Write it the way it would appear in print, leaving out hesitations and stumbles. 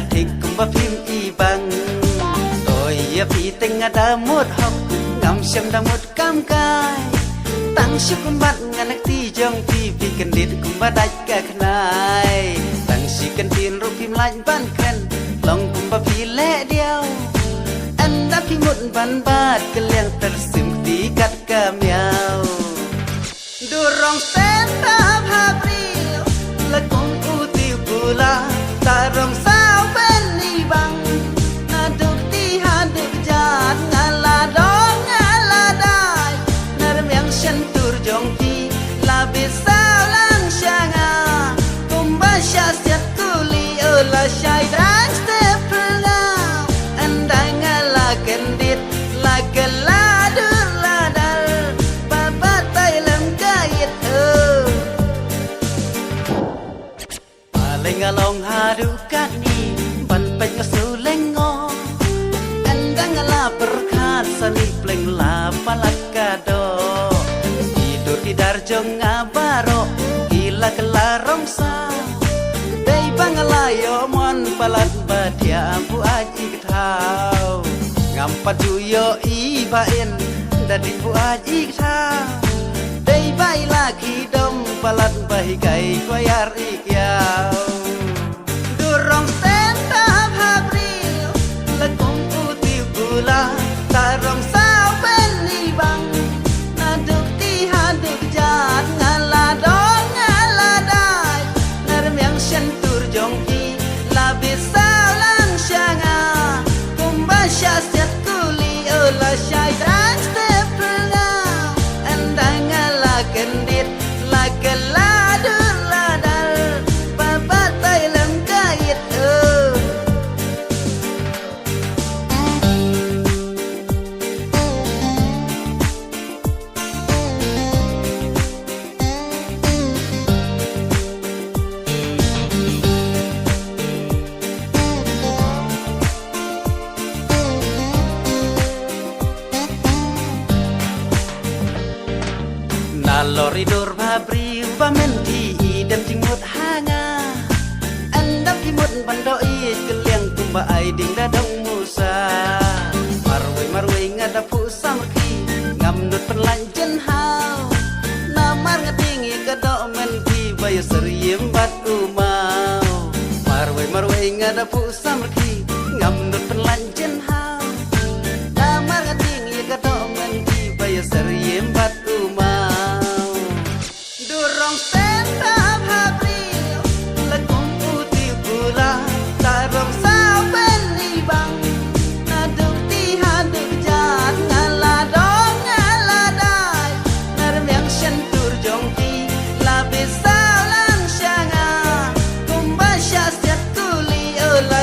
thích cùng ba phim y bằng tôi vì tình ada một học ngắm xem đã một cam cay tăng sức cùng bạn ngàn nắc ti trong ti vì cần đi cùng ba đại cả này tăng si cần tiền rô phim lạnh ban khen lòng cùng ba phi lẽ đeo anh đã phi một văn bát cái liang tersum ti kat kamiao durong senta habril la kong uti pula tarong sao bên ni bang aduk ti haduk jat ngala dong ngala dai naram yang sentur jong ti la besau lang syanga kumba syasiat kuli ola syai dan step now andai ngala kendit la keladur ladal babat tailam kait paling along hadukat ni ban pek masulenggo andang ngala berkat sani pleng la palakado tidur di darjong ngabaro gila kelarong sa dei bangalayo mon palat badia ampu aji ketau ngampat juyo ibain dadi pu aji ketau dei bai lagi dom palat bahigai koyar ikyau durong senta habril lekong putih gula tarong sao ben ibang naduk ti haduk jat ngala dong ngala dai naram yang sentur jongki labis salang syanga kumba syasiat kuli ola syai dan step now andai ngala kendit la keladur ladal babat tailam kait Naloridor babri ubamenti idam jingmut hanga andam kimut bandoi keliang tumba aiding dadong musa marwe ngada pusam ki ngamnut penlanjen hau namar ngetingi kadok menti bayo seriem bat umau marwe ngada pusam ki ngamnut penlanjen hau namar ngetingi kadok menti bayo seriem bat umau durong senta habril lekong putih gula tarong sao ben ibang naduk ti haduk jat ngala dong ngala dai naram yang sentur jongki labis salang syanga kumba syasiat kuli ola